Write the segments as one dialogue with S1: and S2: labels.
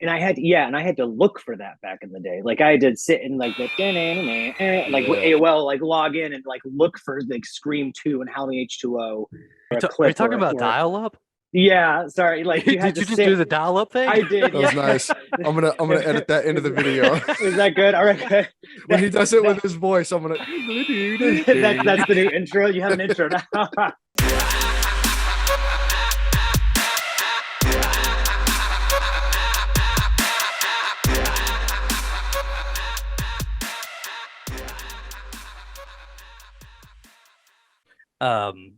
S1: and I had to look for that back in the day. Like I had to sit in like the like
S2: Yeah.
S1: AOL, like log in and like look for like Scream 2 and Howling H2O or a
S3: Are you
S1: clip
S3: talking about
S1: or
S3: dial-up?
S1: yeah, sorry, like you had
S3: Did
S1: to
S3: you just do
S1: sit.
S3: the dial-up thing?
S1: I did,
S2: That was
S1: yeah.
S2: nice. I'm gonna edit that into the video.
S1: Is that good? All right, good.
S2: When he does it with
S1: That-
S2: his voice, I'm gonna
S1: that's the new intro. You have an intro now.
S3: Um,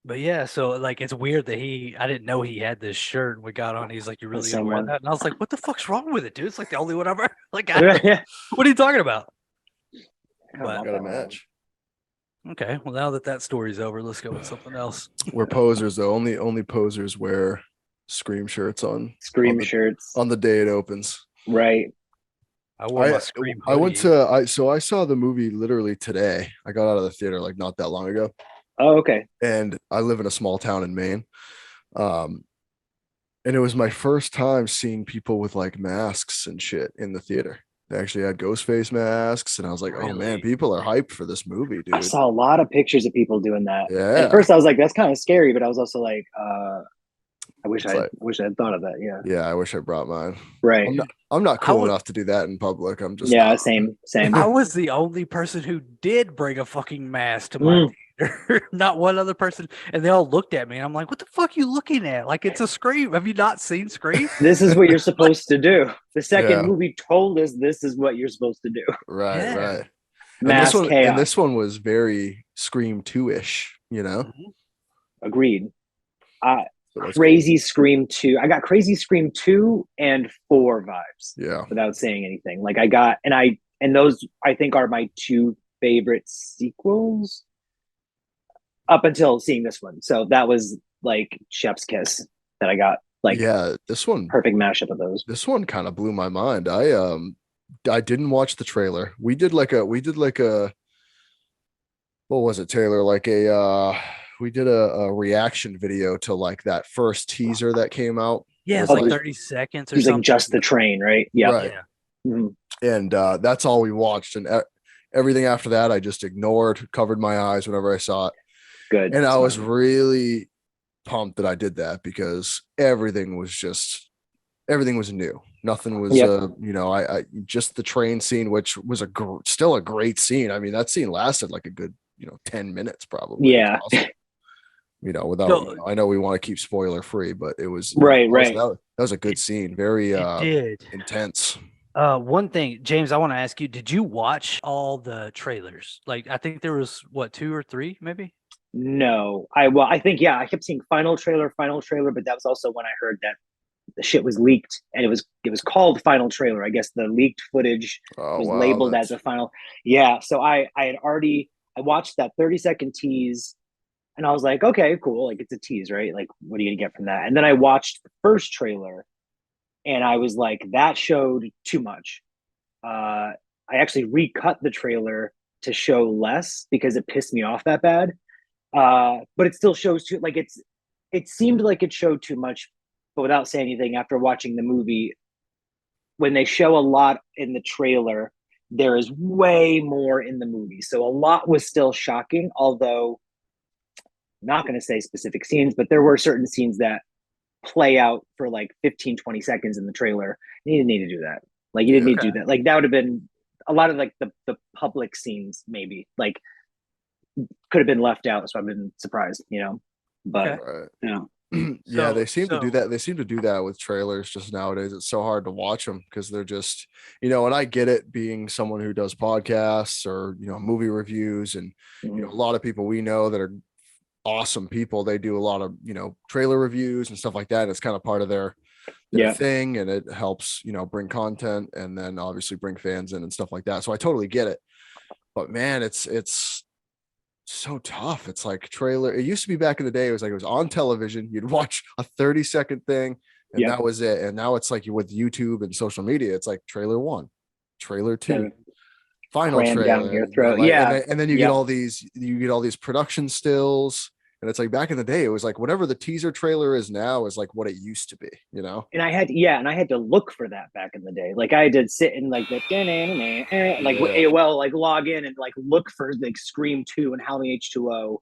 S3: but yeah, so like it's weird that I didn't know he had this shirt and we got on. He's like, "You're
S1: The
S3: really gonna
S1: same
S3: wear
S1: one.
S3: that?" And I was like, "What the fuck's wrong with it, dude? It's like the only one ever." Like,
S1: Yeah.
S3: what are you talking about?
S1: I don't
S3: But
S1: want
S2: got a
S1: that one.
S2: match.
S3: okay, well now that story's over, let's go with something else.
S2: We're posers though. Only posers wear Scream shirts on
S1: Scream shirts,
S2: on the day it opens.
S1: right?
S3: I wore my Scream
S2: I went
S3: hoodie.
S2: to I saw the movie literally today. I got out of the theater like not that long ago,
S1: Oh, okay.
S2: and I live in a small town in Maine. Um, and it was my first time seeing people with like masks and shit in the theater. They actually had Ghostface masks, and I was like, oh man,
S3: Really?
S2: people are hyped for this movie,
S1: I
S2: dude.
S1: saw a lot of pictures of people doing that. And at
S2: Yeah,
S1: first I was like, that's kind of scary, but I was also like,
S2: it's like,
S1: I wish I had thought of that. Yeah.
S2: yeah, I wish I brought mine.
S1: Right.
S2: I'm not
S3: I
S2: cool
S3: was
S2: enough to do that in public. I'm just
S1: Yeah,
S2: not.
S1: same.
S3: I was the only person who did bring a fucking mask to my
S1: Mm.
S3: theater. Not one other person. And they all looked at me and I'm like, what the fuck are you looking at? Like it's a Scream. Have you not seen Scream?
S1: This is what you're supposed to do. The second
S2: Yeah,
S1: movie told us this is what you're supposed to do.
S2: right,
S3: Yeah.
S2: right.
S1: Mass
S2: And
S1: chaos.
S2: this one was very Scream 2-ish, you know?
S3: Mhm.
S1: Agreed. Uh,
S2: So that's cool.
S1: Crazy Scream 2. I got Crazy Scream 2 and 4 vibes
S2: Yeah.
S1: without saying anything. Like I got and those I think are my two favorite sequels up until seeing this one. So that was like chef's kiss that I got. Like
S2: Yeah,
S1: perfect mashup of those.
S2: this one kind of blew my mind. I didn't watch the trailer. We did like a what was it, Taylor? Like we did a reaction video to like that first teaser that came out.
S3: Yeah, it's
S2: With
S3: like
S2: like
S3: 30 seconds
S1: It
S3: or
S1: was like
S3: something.
S1: just the train, right? Yep.
S2: right.
S3: Yeah.
S1: Mhm.
S2: And that's all we watched. And everything after that I just ignored, covered my eyes whenever I saw it.
S1: Good.
S2: And I was
S1: Smart.
S2: really pumped that I did that because everything was new. Nothing was
S1: Yep.
S2: I just the train scene, which was still a great scene. I mean, that scene lasted like a good 10 minutes probably. It was
S1: Yeah.
S2: awesome. Without
S3: So
S2: I know we want to keep spoiler free, but it was
S1: Right,
S2: that was,
S1: right.
S2: that was a good scene. Very
S3: it did.
S2: intense.
S3: One thing, James, I want to ask you, did you watch all the trailers? Like I think there was what, two or three, maybe?
S1: No. I think I kept seeing final trailer, but that was also when I heard that the shit was leaked and it was called final trailer. I guess the leaked footage
S2: Oh
S1: was
S2: wow,
S1: labeled as a final. Yeah, so I had already I watched that 30-second tease and I was like, okay, cool. Like it's a tease, right? Like what are you gonna get from that? And then I watched the first trailer and I was like, that showed too much. I actually recut the trailer to show less because it pissed me off that bad. But it still shows too like it seemed like it showed too much, but without saying anything after watching the movie, when they show a lot in the trailer, there is way more in the movie. So a lot was still shocking, although I'm not going to say specific scenes, but there were certain scenes that play out for like 15, 20 seconds in the trailer. You didn't need to do that. Like you didn't
S2: yeah,
S1: need to do that. Like that would have been a lot of like the public scenes maybe like could have been left out. So I've been surprised. But
S3: Okay.
S2: right.
S1: yeah.
S2: Yeah,
S3: So
S2: they seem to do that. They seem to do that with trailers just nowadays. It's so hard to watch them because they're just, and I get it being someone who does podcasts or, movie reviews and,
S1: Mhm.
S2: a lot of people we know that are awesome people. They do a lot of, trailer reviews and stuff like that. And it's kind of part of their
S1: Yeah.
S2: thing and it helps, bring content and then obviously bring fans in and stuff like that. So I totally get it. But man, it's so tough. It's like trailer. It used to be back in the day. It was like it was on television. You'd watch a 30-second thing, and
S1: Yeah.
S2: that was it. And now it's like with YouTube and social media. It's like trailer one, trailer two, final
S1: Crammed down
S2: trailer,
S1: your throat.
S2: like,
S1: Yeah.
S2: and then you get
S1: Yeah.
S2: all these production stills, And it's like back in the day, it was like whatever the teaser trailer is now is like what it used to be, you know?
S1: And I had to look for that back in the day. Like I had to sit in like the like with
S2: Yeah.
S1: AOL, like log in and like look for like Scream 2 and Halloween H2O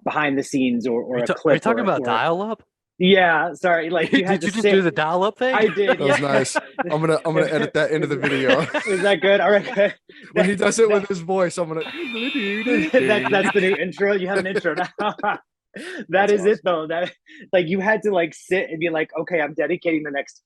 S1: behind the scenes or a
S3: Are you
S1: clip
S3: talking about
S1: or
S3: dial up?
S1: yeah, sorry, like you had
S3: Did
S1: to
S3: you just do
S1: sit.
S3: the dial up thing?
S1: I did,
S2: That was
S1: yeah.
S2: nice. I'm gonna edit that into the video.
S1: Is that good? All right, good.
S2: When he does it
S1: That,
S2: with his voice, I'm gonna
S1: that's the new intro. You have an intro now. That
S2: That's
S1: is it
S2: awesome.
S1: though. That like you had to like sit and be like, okay, I'm dedicating the next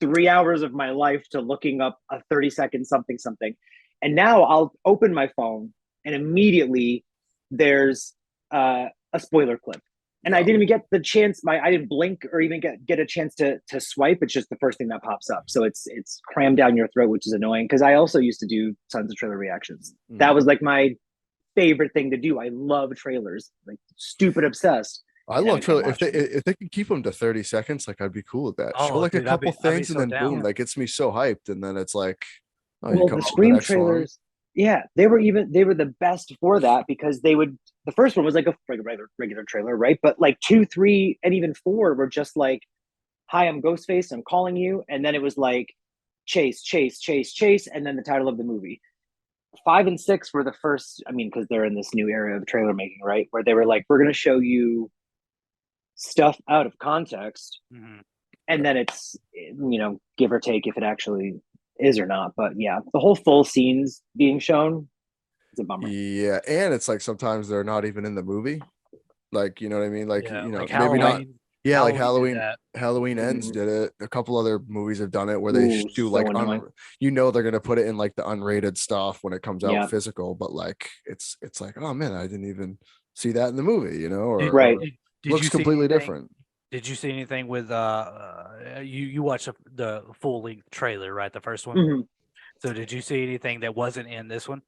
S1: 3 hours of my life to looking up a 30-second something something. And now I'll open my phone and immediately there's a spoiler clip. And I
S2: Yeah.
S1: didn't even get the chance, I didn't blink or even get a chance to swipe. It's just the first thing that pops up. So it's crammed down your throat, which is annoying. Because I also used to do tons of trailer reactions. That was like my favorite thing to do. I love trailers, like stupid obsessed.
S2: I
S1: And
S2: love
S1: every time
S2: trailer.
S1: watch them.
S2: If they can keep them to 30 seconds, like I'd be cool with that. Show
S3: Oh,
S2: like a
S3: dude,
S2: couple
S3: I'd be
S2: things and
S3: so
S2: then boom,
S3: down.
S2: that gets me so hyped. And then it's like, oh, you
S1: Well,
S2: come
S1: the
S2: out with the
S1: Scream
S2: next one.
S1: trailers, yeah, they were the best for that because they would the first one was like a regular trailer, right? But like 2, 3, and even 4 were just like, "Hi, I'm Ghostface. I'm calling you," and then it was like, "Chase, chase, chase, chase," and then the title of the movie. 5 and 6 were the first. I mean, because they're in this new era of trailer making, right? Where they were like, "We're going to show you stuff out of context,"
S3: Mhm.
S1: and then it's give or take if it actually is or not. But yeah, the whole full scenes being shown is a bummer.
S2: Yeah, and it's like sometimes they're not even in the movie. Like, you know what I mean? Like,
S3: Yeah,
S2: you know,
S3: like
S2: maybe not.
S3: Halloween.
S2: Yeah, like
S3: Halloween did that.
S2: Halloween Ends
S1: Mm.
S2: did it. A couple other movies have done it where they
S1: Ooh,
S2: do
S1: so
S2: like
S1: annoying.
S2: you know they're gonna put it in like the unrated stuff when it comes out
S1: Yeah,
S2: physical, but like it's like, oh man, I didn't even see that in the movie, you know, or,
S1: right.
S3: Did
S2: looks
S3: you see
S2: completely
S3: anything?
S2: different.
S3: Did you see anything with you watched the full length trailer, right? The first one.
S1: Mhm.
S3: So did you see anything that wasn't in this one?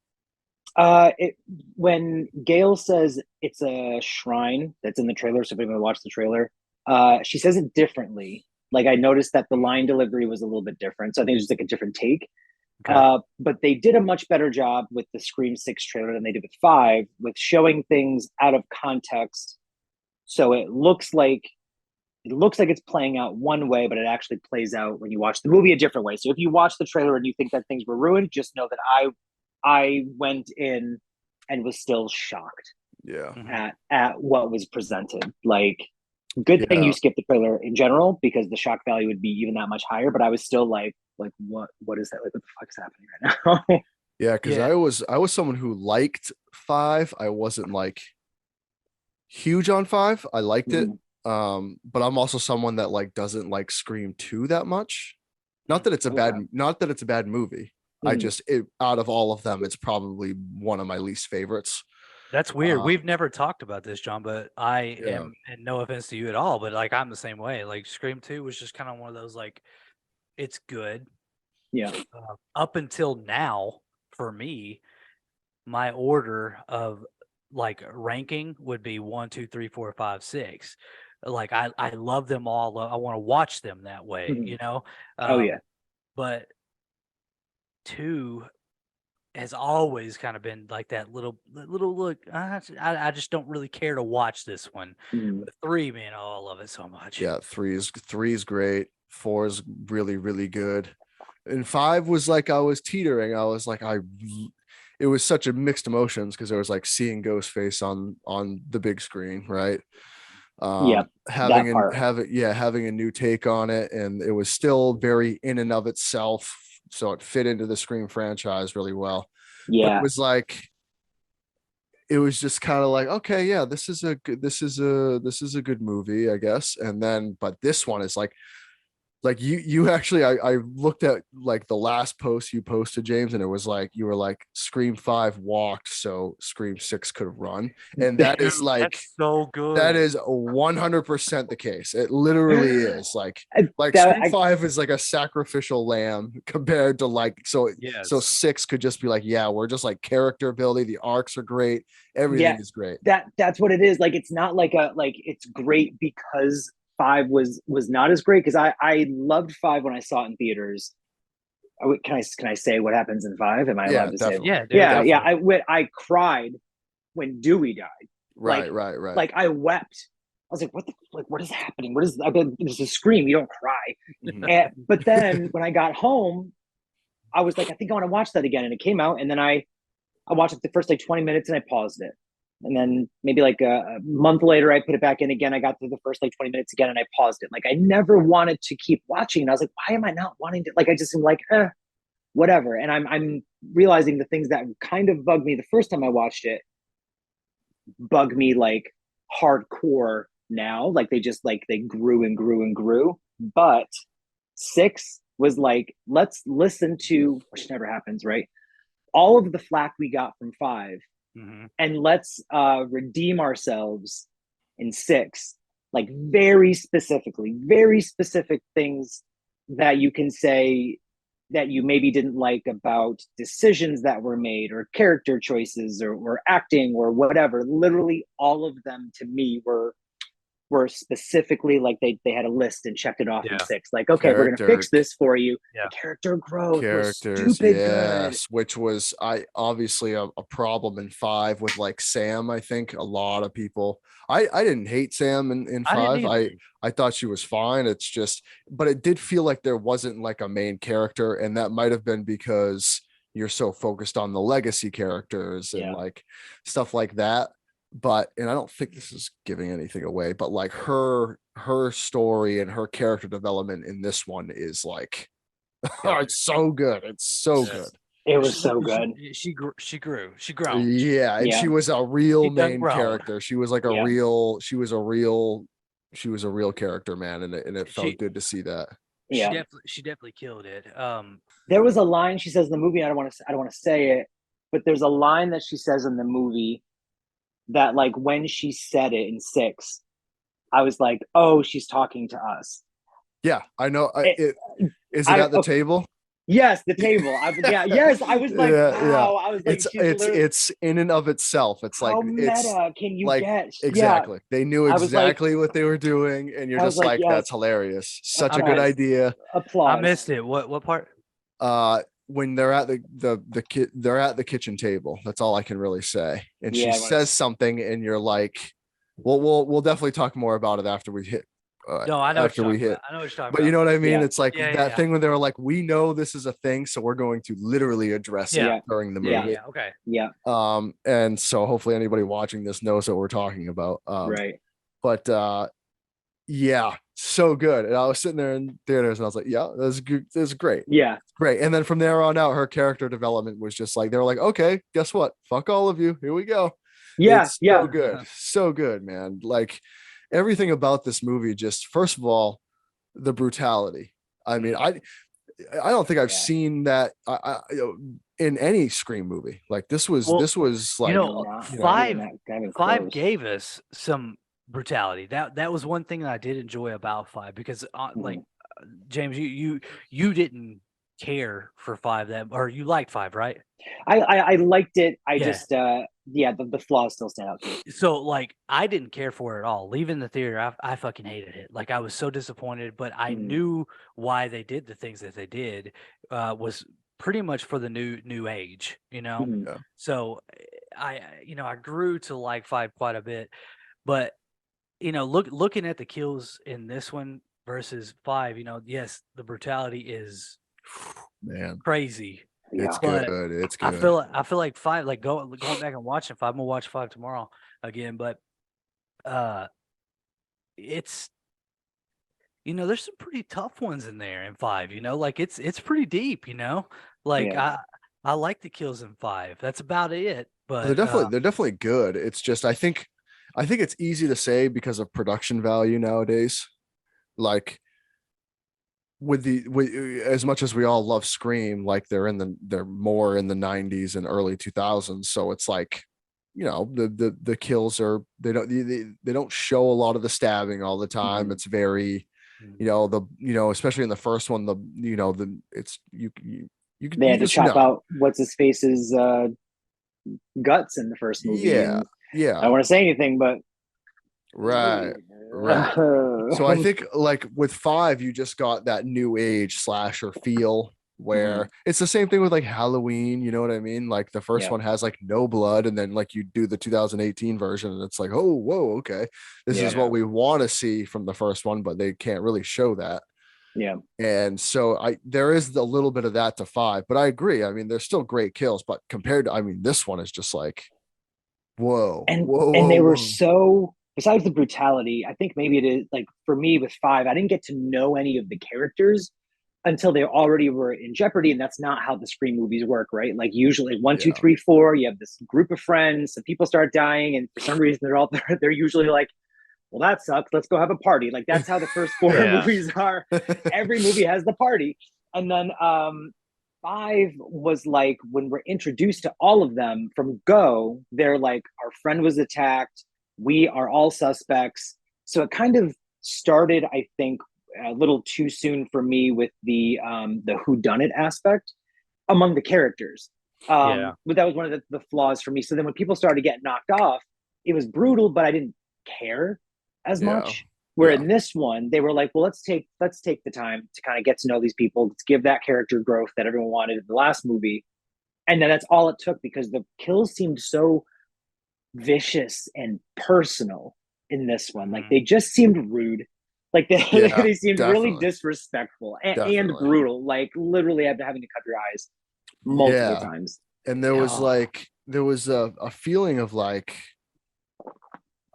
S1: It when Gail says it's a shrine that's in the trailer, so if anyone watched the trailer, she says it differently. Like I noticed that the line delivery was a little bit different, so I think it's just like a different take.
S3: Okay.
S1: But they did a much better job with the Scream 6 trailer than they did with 5, with showing things out of context. So it looks like it's playing out one way, but it actually plays out when you watch the movie a different way. So if you watch the trailer and you think that things were ruined, just know that I went in and was still shocked
S2: Yeah.
S3: Mhm.
S1: at what was presented. Like, good thing
S2: Yeah.
S1: you skipped the trailer in general because the shock value would be even that much higher. But I was still like what is that? Like, what the fuck is happening right now?
S2: Yeah, because
S3: Yeah.
S2: I was someone who liked 5. I wasn't like huge on 5. I liked it.
S1: Mhm.
S2: But I'm also someone that like doesn't like Scream 2 that much. Not that it's a
S1: Okay.
S2: bad movie. I
S1: Mhm.
S2: just out of all of them, it's probably one of my least favorites.
S3: That's weird.
S2: Uh,
S3: We've never talked about this, John, but I
S2: yeah.
S3: am, and no offense to you at all, but like I'm the same way. Like Scream 2 was just kind of one of those like it's good.
S1: Yeah.
S3: Up until now, for me, my order of like ranking would be 1, 2, 3, 4, 5, 6. Like I love them all. I want to watch them that way,
S1: Mhm.
S3: you know.
S1: Oh yeah.
S3: But 2 has always kind of been like that little look. I just don't really care to watch this one.
S1: Mhm.
S3: But 3, man, oh, I love it so much.
S2: Yeah, three is great. 4 is really, really good. And 5 was like I was teetering. I was like, it was such a mixed emotions because it was like seeing Ghostface on the big screen, right?
S1: Yeah. That part.
S2: Having a new take on it, and it was still very in and of itself, so it fit into the Scream franchise really well. But
S1: Yeah.
S2: it was just kind of like, okay, yeah, this is a good movie, I guess. And then but this one is like you actually I looked at like the last post you posted, James, and it was like you were like Scream 5 walked so Scream 6 could run. And that
S3: Dude,
S2: is like
S3: that's so
S2: that
S3: good.
S2: is 100% the case. It literally is like
S1: that
S2: Scream
S1: I
S2: 5 is like a sacrificial lamb compared to like so
S3: Yes.
S2: 6 could just be like, yeah, we're just like character building, the arcs are great,
S1: yeah,
S2: everything is great.
S1: that's what it is. Like it's not like it's great because 5 was not as great because I loved 5 when I saw it in theaters. Can I say what happens in 5? Am I
S2: Yeah,
S1: allowed to say it?
S2: definitely.
S3: Yeah, dude.
S1: Yeah, yeah.
S2: Definitely.
S1: I cried when Dewey died.
S2: Right, right, right.
S1: Like I wept. I was like, what is happening? What is, I mean, there's a scream. You don't cry. But then when I got home, I was like, I think I want to watch that again. And it came out. And then I watched it the first like 20 minutes and I paused it. And then maybe like a month later, I put it back in again. I got through the first like 20 minutes again and I paused it. Like I never wanted to keep watching. And I was like, why am I not wanting to? Like I just am like, whatever. And I'm realizing the things that kind of bugged me the first time I watched it bug me like hardcore now. Like they just like they grew and grew and grew. But 6 was like, let's listen to, which never happens, right? All of the flack we got from 5, and let's redeem ourselves in 6. Like very specific things that you can say that you maybe didn't like about decisions that were made or character choices or acting or whatever. Literally all of them to me were specifically like they had a list and checked it off in 6. Like, okay, we're gonna fix this for you. The character growth was stupid good.
S2: Which was obviously a problem in 5 with like Sam. I think a lot of people. I didn't hate Sam in 5. I thought she was fine. It's just, but it did feel like there wasn't like a main character, and that might have been because you're so focused on the legacy characters and like stuff like that. But, and I don't think this is giving anything away, but like her story and her character development in this one is like, it's so good. It's so good.
S1: It was so good.
S3: She grew. She grown.
S2: Yeah, and she was a real main character. She was like a real. She was a real character, man, and it felt good to see that.
S3: She definitely killed it.
S1: There was a line she says in the movie. I don't want to say it, but there's a line that she says in the movie that like when she said it in 6, I was like, oh, she's talking to us.
S2: Yeah, I know. Is it at the table?
S1: Yes, the table. Yes. I was like, wow. I was like,
S2: it's in and of itself. It's like,
S1: meta can you
S2: like,
S1: get?
S2: Exactly. They knew exactly what they were doing, and you're just like, that's hilarious. Such a good idea.
S1: Applause.
S3: I missed it. What part?
S2: When they're at they're at the kitchen table. That's all I can really say. And she says something, and you're like, well, we'll definitely talk more about it after we hit.
S3: No, I know
S2: after we hit.
S3: I know what you're talking
S2: but you know what I mean?
S1: Yeah.
S2: It's like that thing when they were like, we know this is a thing, so we're going to literally address it during the movie.
S3: Okay.
S1: Yeah.
S2: And so hopefully anybody watching this knows what we're talking about.
S1: Right.
S2: But yeah, so good. And I was sitting there in theaters and I was like, yeah, that's good. That's great.
S1: Yeah.
S2: Great. And then from there on out, her character development was just like, they were like, okay, guess what? Fuck all of you. Here we go.
S1: Yeah.
S2: It's so good. So good, man. Like everything about this movie, just first of all, the brutality. I mean, I don't think I've seen that in any Scream movie. Like this was like,
S3: five gave us some brutality. That was one thing that I did enjoy about 5 because like James, you didn't care for 5 or you liked 5, right?
S1: I liked it. I just the flaws still stand out to me.
S3: So like I didn't care for it at all. Leaving the theater, I fucking hated it. Like I was so disappointed, but I knew why they did the things that they did was pretty much for the new age, you know. So I grew to like 5 quite a bit, but looking at the kills in this one versus 5, yes, the brutality is crazy.
S2: It's good. It's good.
S3: I feel like 5, like going back and watching 5. I'm gonna watch 5 tomorrow again, but it's there's some pretty tough ones in there in 5. Like it's pretty deep. Like I like the kills in 5. That's about it. But
S2: they're definitely good. It's just I think it's easy to say because of production value nowadays. Like with as much as we all love Scream, like they're more in the 90s and early 2000s. So it's like, the kills are, they don't show a lot of the stabbing all the time. It's very, especially in the first one, it's you
S1: they had to chop out what's his face's guts in the first movie.
S2: Yeah.
S1: I don't want to say anything, but
S2: right. So I think like with 5, you just got that new age slasher feel, where it's the same thing with like Halloween, you know what I mean? Like the first
S1: Yeah.
S2: one has like no blood, and then like you do the 2018 version, and it's like, oh, whoa, okay, this is
S1: Yeah.
S2: what we want to see from the first one, but they can't really show that.
S1: Yeah.
S2: And so there is a little bit of that to 5, but I agree. I mean, there's still great kills, but compared to, I mean, this one is just like, whoa,
S1: And
S2: whoa,
S1: and
S2: whoa,
S1: they were
S2: whoa.
S1: so, besides the brutality, I think maybe it is like for me with 5, I didn't get to know any of the characters until they already were in jeopardy, and that's not how the Scream movies work, right? Like usually one, two,
S2: Yeah.
S1: three, four, you have this group of friends, some people start dying, and for some reason they're all they're usually like, well, that sucks. Let's go have a party. Like that's how the first 4
S3: Yeah.
S1: movies are. Every movie has the party. And then 5 was like when we're introduced to all of them from go, they're like, our friend was attacked. We are all suspects. So it kind of started, I think, a little too soon for me with the whodunit aspect among the characters.
S3: Yeah.
S1: But that was one of the flaws for me. So then when people started getting knocked off, it was brutal, but I didn't care as
S2: Yeah.
S1: much. Where
S2: Yeah.
S1: in this one, they were like, well, let's take the time to kind of get to know these people. Let's give that character growth that everyone wanted in the last movie. And then that's all it took because the kills seemed so vicious and personal in this one. Like they just seemed rude. Like
S2: Yeah,
S1: they seemed really
S2: definitely.
S1: disrespectful and
S2: Definitely.
S1: brutal. Like literally having to cut your eyes multiple
S2: Yeah.
S1: times.
S2: And there was
S1: Oh,
S2: like, there was a feeling of like,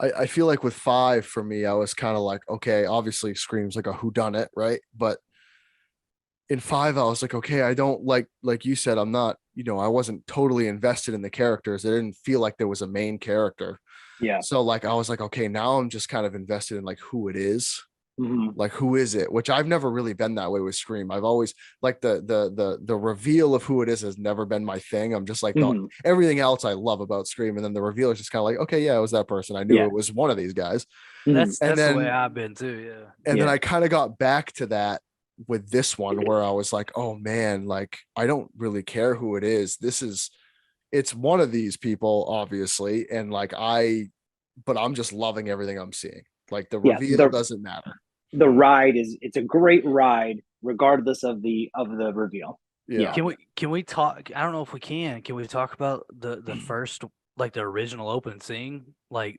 S2: I feel like with 5 for me, I was kind of like, okay, obviously Scream's like a whodunit, right? But in 5, I was like, okay, I don't like you said, I'm not, I wasn't totally invested in the characters. I didn't feel like there was a main character.
S1: yeah.
S2: So like I was like, okay, now I'm just kind of invested in like who it is.
S1: Mm-hmm.
S2: Like who is it? Which I've never really been that way with Scream. I've always like the reveal of who it is has never been my thing. I'm just like
S1: Mm-hmm.
S2: everything else I love about Scream, and then the reveal is just kind of like, okay, yeah, it was that person. I knew
S1: Yeah.
S2: it was one of these guys.
S1: Mm-hmm.
S3: That's
S2: And
S3: the way
S2: then
S3: I've been too. Yeah.
S2: and then
S1: Yeah.
S2: I kind of got back to that with this one where I was like, oh man, like I don't really care who it is. It's one of these people, obviously, and like but I'm just loving everything I'm seeing. Like the
S1: Yeah.
S2: reveal doesn't matter.
S1: The ride it's a great ride regardless of the reveal.
S2: Yeah.
S3: Can we talk? I don't know if we can. Can we talk about the first, like the original open scene? Like,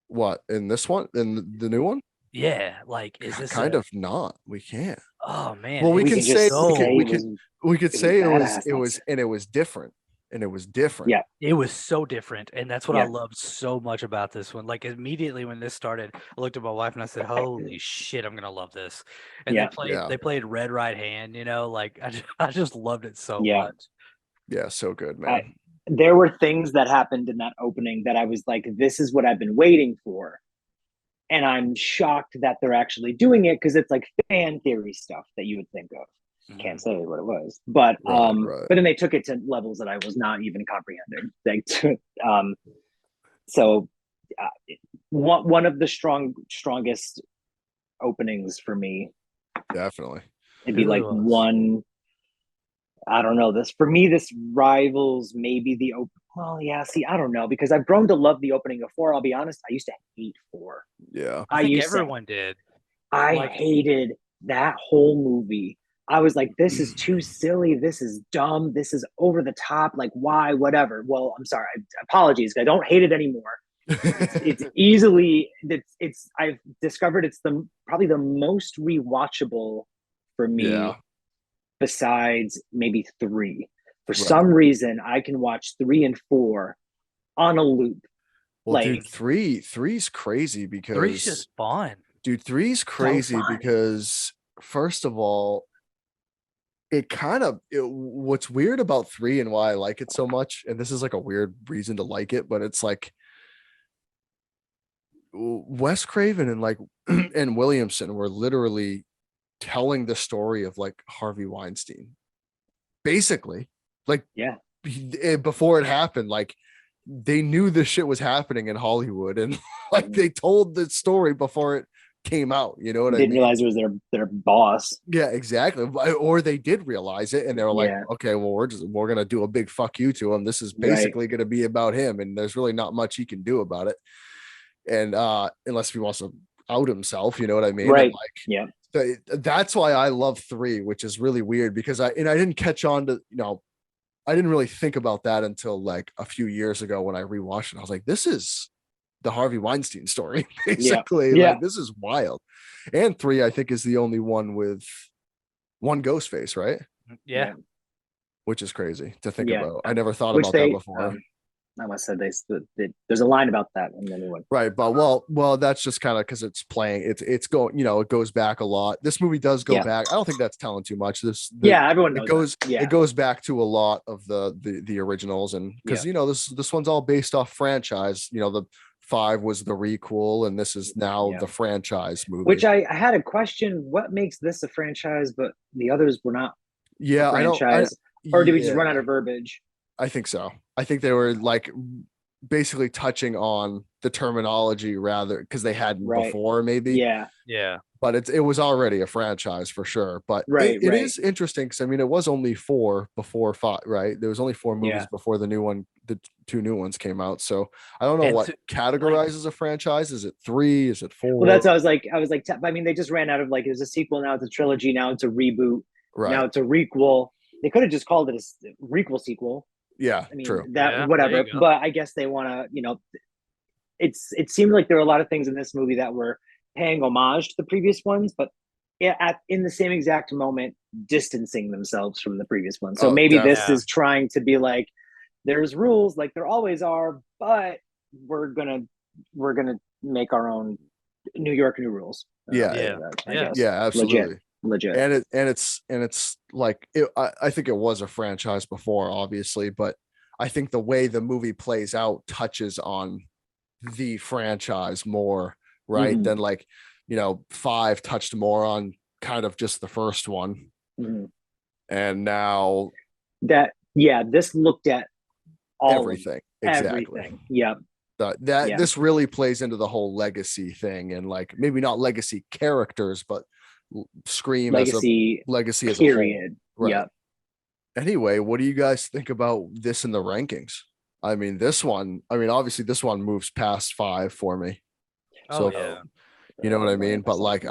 S2: What in this one? In the new one?
S3: yeah, like is this
S2: Kind of not. We can't.
S3: oh man,
S2: Well,
S3: it
S2: we
S1: We
S3: was
S2: can
S1: can
S2: say
S1: just
S2: we could
S1: say
S3: so
S2: we could we could
S1: it was
S2: say
S1: badass.
S2: it was different. And it was different.
S1: Yeah.
S3: it was so different, and that's what I
S1: Yeah.
S3: loved so much about this one. Like immediately when this started, I looked at my wife and I said, "Holy shit, I'm gonna love this." And
S1: Yeah.
S2: Yeah.
S3: they played Red Right Hand, like I just loved it so
S1: Yeah.
S3: much.
S2: Yeah, so good,
S1: I,
S2: man.
S1: there were things that happened in that opening that I was like, this is what I've been waiting for. And I'm shocked that they're actually doing it because it's like fan theory stuff that you would think of. Can't say what it was, but
S2: Right.
S1: then they took it to levels that I was not even comprehending. Like, so one of the strongest openings for me.
S2: Definitely.
S1: It'd
S3: It
S1: be
S3: really
S1: like
S3: was.
S1: one. I don't know. This for me, this rivals maybe the open. Well, yeah. See, I don't know because I've grown to love the opening of 4. I'll be honest. I used to hate 4.
S2: Yeah.
S3: I
S1: I
S3: think
S1: used to.
S3: everyone did.
S1: I
S3: Like,
S1: hated that whole movie. I was like, this is too silly. This is dumb. This is over the top. Like, why? Whatever. Well, I'm sorry. Apologies. I don't hate it anymore. It's easily it's I've discovered it's the probably the most rewatchable for
S2: Yeah.
S1: me besides maybe 3. For
S2: Right.
S1: some reason, I can watch 3 and 4 on a loop.
S2: Well,
S1: Like
S2: dude, three's crazy
S3: three's
S2: because
S3: just fun.
S2: dude, three's crazy because first of all, what's weird about 3 and why I like it so much, and this is like a weird reason to like it, but it's like Wes Craven and like and Williamson were literally telling the story of like Harvey Weinstein. Basically, like
S1: yeah,
S2: before it happened, like they knew this shit was happening in Hollywood, and like they told the story before it came out. You know what I
S1: didn't
S2: mean?
S1: realize it was their boss.
S2: Yeah, exactly. Or they did realize it, and they were like,
S1: Yeah,
S2: "Okay, well, we're gonna do a big fuck you to him. This is
S1: right.
S2: basically gonna be about him, and there's really not much he can do about it." And unless he wants to out himself, you know what I mean? And
S1: Right.
S2: like,
S1: Yeah.
S2: That's why I love 3, which is really weird because I didn't catch on to, I didn't really think about that until like a few years ago when I rewatched it. I was like, this is the Harvey Weinstein story,
S1: Yeah.
S2: basically.
S1: Yeah.
S2: Like, this is wild. And 3, I think, is the only one with one Ghostface, right?
S3: Yeah.
S2: Which is crazy to think
S1: Yeah.
S2: about. I never thought
S1: Which
S2: about that
S1: they,
S2: before.
S1: I must say there's a line about that in the new one.
S2: Right, but well, that's just kind of because it's playing. It's going, it goes back a lot. This movie does go
S1: Yeah.
S2: back. I don't think that's telling too much.
S1: Everyone knows
S2: it goes back to a lot of the originals, and because this one's all based off franchise. The 5 was the requel, and this is now the franchise movie.
S1: Which I had a question: what makes this a franchise, but the others were not?
S2: Yeah,
S1: franchise, or did we just run out of verbiage?
S2: I think so. I think they were like basically touching on the terminology rather because they hadn't before, maybe.
S3: Yeah.
S2: But it was already a franchise for sure. But it is interesting because I mean it was only 4 before 5, right? There was only 4 movies before the 2 new ones came out. So I don't know what categorizes a franchise. Is it 3? Is it 4?
S1: Well, that's I was like, I mean, they just ran out of like, there's a sequel, now it's a trilogy, now it's a reboot, now it's a requel. They could have just called it a requel sequel.
S2: Yeah,
S1: I mean,
S2: true.
S1: Whatever. But I guess they want to, it seemed like there were a lot of things in this movie that were paying homage to the previous ones, but in the same exact moment, distancing themselves from the previous one. So maybe this is trying to be like, there's rules like there always are, but we're gonna make our own New York new rules.
S2: Yeah, absolutely.
S1: Legit.
S2: And it's like I think it was a franchise before, obviously, but I think the way the movie plays out touches on the franchise more, right?
S1: Mm-hmm.
S2: Than like 5 touched more on kind of just the first one, and now
S1: this looked at
S2: everything. Exactly.
S1: Everything. Yep.
S2: This really plays into the whole legacy thing, and like maybe not legacy characters, but Scream
S1: legacy
S2: as a legacy as
S1: period.
S2: A whole. Right.
S1: Yep.
S2: Anyway, what do you guys think about this in the rankings? I mean, this one, obviously this one moves past 5 for me. So you know what I mean? But like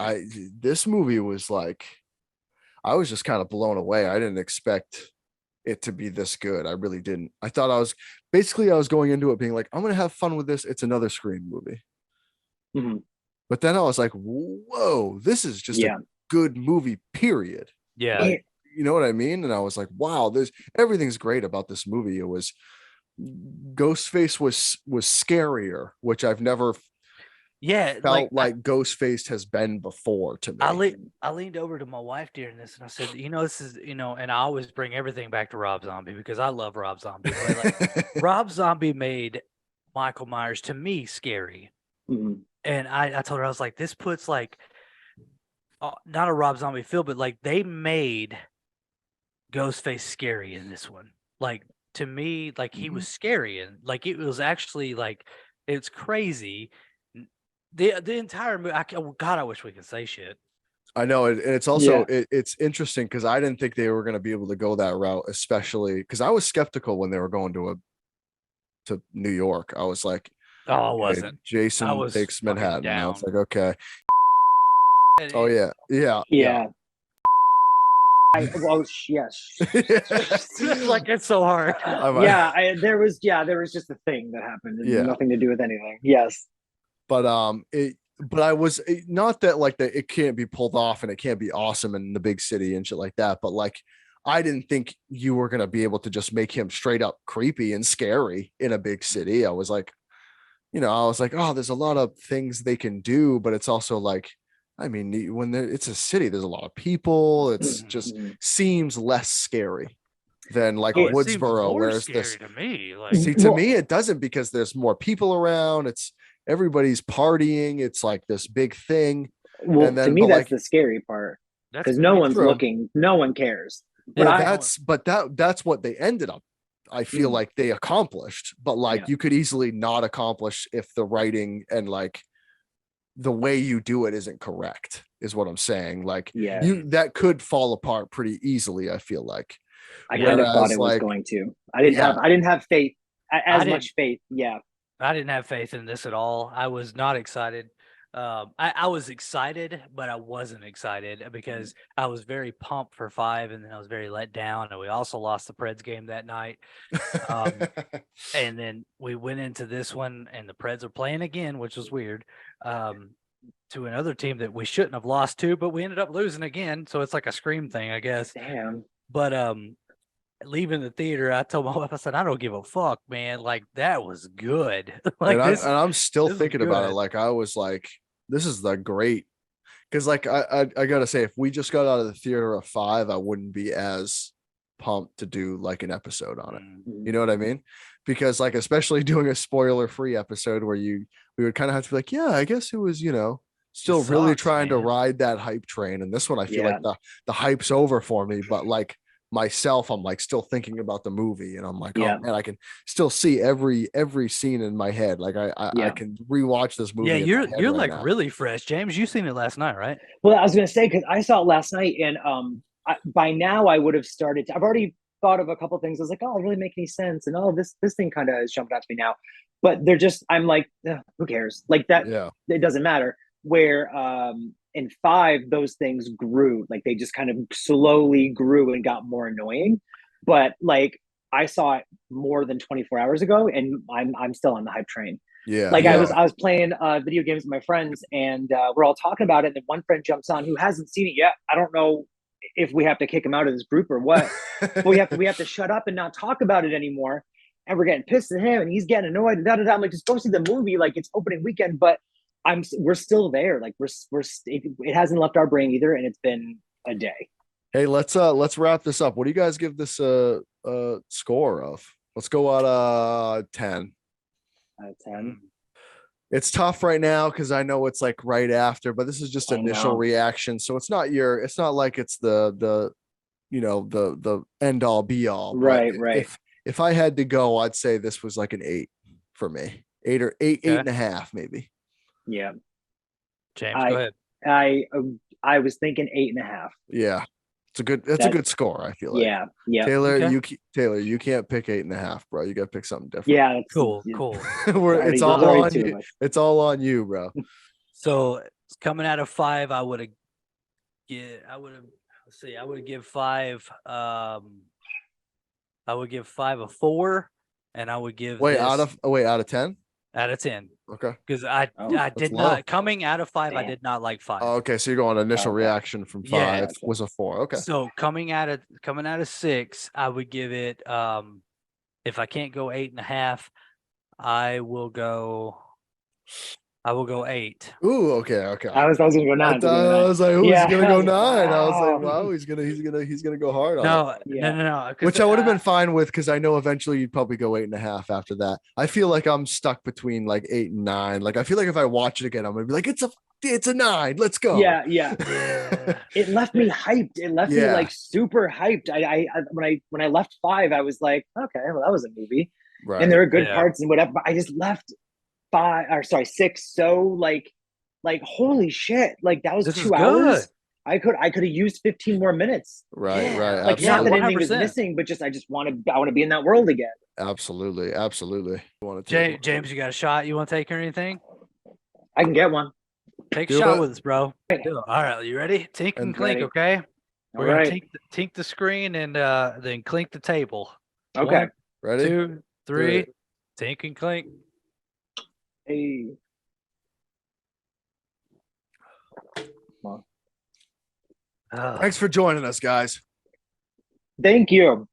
S2: this movie was like, I was just kind of blown away. I didn't expect it to be this good. I really didn't. I thought I was going into it being like, I'm going to have fun with this. It's another Scream movie.
S1: Mm-hmm.
S2: But then I was like, whoa, this is just a good movie, period.
S3: Yeah.
S2: Like, you know what I mean? And I was like, wow, everything's great about this movie. It was Ghostface was scarier, which I've never felt like Ghostface has been before to me.
S3: I leaned over to my wife during this and I said, this is, and I always bring everything back to Rob Zombie because I love Rob Zombie. But like, Rob Zombie made Michael Myers to me scary.
S1: Mm-hmm.
S3: And I told her, I was like, this puts like, not a Rob Zombie feel, but like they made Ghostface scary in this one. Like to me, like he was scary and like it was actually like, it's crazy. The entire movie, God, I wish we could say shit.
S2: I know, and it's also it's interesting because I didn't think they were going to be able to go that route, especially because I was skeptical when they were going to New York. I was like,
S3: oh, I wasn't.
S2: Jason takes Manhattan. Now it's like, okay. Oh yeah.
S1: Yes.
S3: Like it's so hard.
S1: There was just a thing that happened. Nothing to do with anything. Yes.
S2: But I was not that like that it can't be pulled off and it can't be awesome in the big city and shit like that. But like, I didn't think you were gonna be able to just make him straight up creepy and scary in a big city. I was like, oh, there's a lot of things they can do, but it's also like, I mean, when it's a city, there's a lot of people. It's just seems less scary than like Woodsboro. Whereas this,
S3: to me,
S2: to me, it doesn't because there's more people around. It's everybody's partying. It's like this big thing.
S1: Well, to me, that's the scary part because no one's looking. No one cares.
S2: But that's what they ended up. I feel like they accomplished, but like you could easily not accomplish if the writing and like the way you do it isn't correct, is what I'm saying. Like that could fall apart pretty easily. I feel like
S1: I kind of thought it was going to. I didn't have faith much faith. Yeah.
S3: I didn't have faith in this at all. I was not excited. I was excited, but I wasn't excited because I was very pumped for 5, and then I was very let down. And we also lost the Preds game that night. And then we went into this one, and the Preds are playing again, which was weird, to another team that we shouldn't have lost to, but we ended up losing again. So it's like a scream thing, I guess.
S1: Damn.
S3: But leaving the theater, I told my wife, I said, I don't give a fuck, man. Like, that was good. Like,
S2: I'm still
S3: this is
S2: thinking about it.
S3: good.
S2: Like I was like, this is the great, because like I gotta say, if we just got out of the theater at 5, I wouldn't be as pumped to do like an episode on it. You know what I mean? Because like, especially doing a spoiler-free episode where we would kind of have to be like, yeah, I guess it was, still really
S3: sucks,
S2: trying to
S3: man.
S2: ride that hype train. And this one, I feel
S1: Yeah.
S2: like the hype's over for me, but like myself, I'm like still thinking about the movie, and I'm like,
S1: Yeah.
S2: oh man, I can still see every scene in my head. Like I
S1: Yeah.
S2: can rewatch this movie.
S3: Yeah,
S2: in my
S3: you're
S2: head right
S3: like
S2: now.
S3: really fresh, James. You seen it last night, right?
S1: Well, I was gonna say because I saw it last night, and by now I would have started. I've already thought of a couple things. I was like, oh, it really make any sense, and oh, this thing kind of is jumping out to me now. But they're just, I'm like, who cares? Like that,
S2: Yeah.
S1: it doesn't matter. Where in 5, those things grew, like they just kind of slowly grew and got more annoying. But like I saw it more than 24 hours ago, and I'm still on the hype train.
S2: Yeah.
S1: Like
S2: yeah.
S1: I was playing video games with my friends, and we're all talking about it. And then one friend jumps on who hasn't seen it yet. I don't know if we have to kick him out of this group or what, but we have to shut up and not talk about it anymore. And we're getting pissed at him, and he's getting annoyed. I'm like, just go see the movie. Like it's opening weekend, but we're still there. Like it hasn't left our brain either, and it's been a day.
S2: Hey, let's wrap this up. What do you guys give this score of? Let's go out 10.
S1: Out of 10.
S2: It's tough right now because I know it's like right after, but this is just initial reaction. So it's not like it's the end all be all.
S1: Right,
S2: but
S1: right.
S2: If I had to go, I'd say this was like an 8 for me. 8 or 8.5 maybe.
S1: Yeah.
S3: James, go ahead.
S1: I was thinking 8.5.
S2: Yeah. That's a good score, I feel like.
S1: Yeah. Yeah.
S2: Taylor,
S3: Okay.
S2: you can't pick 8.5, bro. You gotta pick something different.
S1: Yeah. That's
S3: Cool.
S2: It's all on you. It's all on you, bro.
S3: So coming out of 5, I would have give 5. I would give 5 a 4, and I would give
S2: out of 10.
S3: Out of 10.
S2: Okay.
S3: Because I did
S2: low.
S3: not, coming out of 5,
S1: Damn.
S3: I did not like 5.
S2: Oh, okay. So you're going initial reaction from 5
S3: Yeah.
S2: was a 4. Okay.
S3: So coming out of 6, I would give it, if I can't go 8.5, I will go 8.
S2: Ooh, okay.
S1: I was gonna go 9.
S2: I was like, he's gonna go 9. I was like,
S1: wow.
S2: wow, he's gonna go hard on it.
S3: No.
S2: Which I would have been fine with, because I know eventually you'd probably go 8.5 after that. I feel like I'm stuck between like 8 and 9. Like I feel like if I watch it again, I'm gonna be like, it's a 9. Let's go.
S1: Yeah. It left me hyped. It left me like super hyped. When I left 5, I was like, okay, well, that was a movie.
S2: Right.
S1: And there were good parts and whatever, but I just left 6 so like holy shit, like that was
S3: This
S1: 2
S3: is
S1: hours.
S3: good.
S1: I could have used 15 more minutes.
S2: Right.
S1: Like not that anything was
S3: 100%.
S1: missing, but just I want to be in that world again.
S2: Absolutely.
S3: James, you got a shot you want to take or anything?
S1: I can get one.
S3: Take a shot with us, bro. Do it. All right, you ready? Tink and clink,
S1: ready.
S3: okay? We're
S1: All
S3: gonna tink the screen and then clink the table.
S1: Okay.
S3: 1,
S2: Ready?
S3: 2, 3. Tink and clink.
S1: Hey.
S2: Thanks for joining us, guys.
S1: Thank you.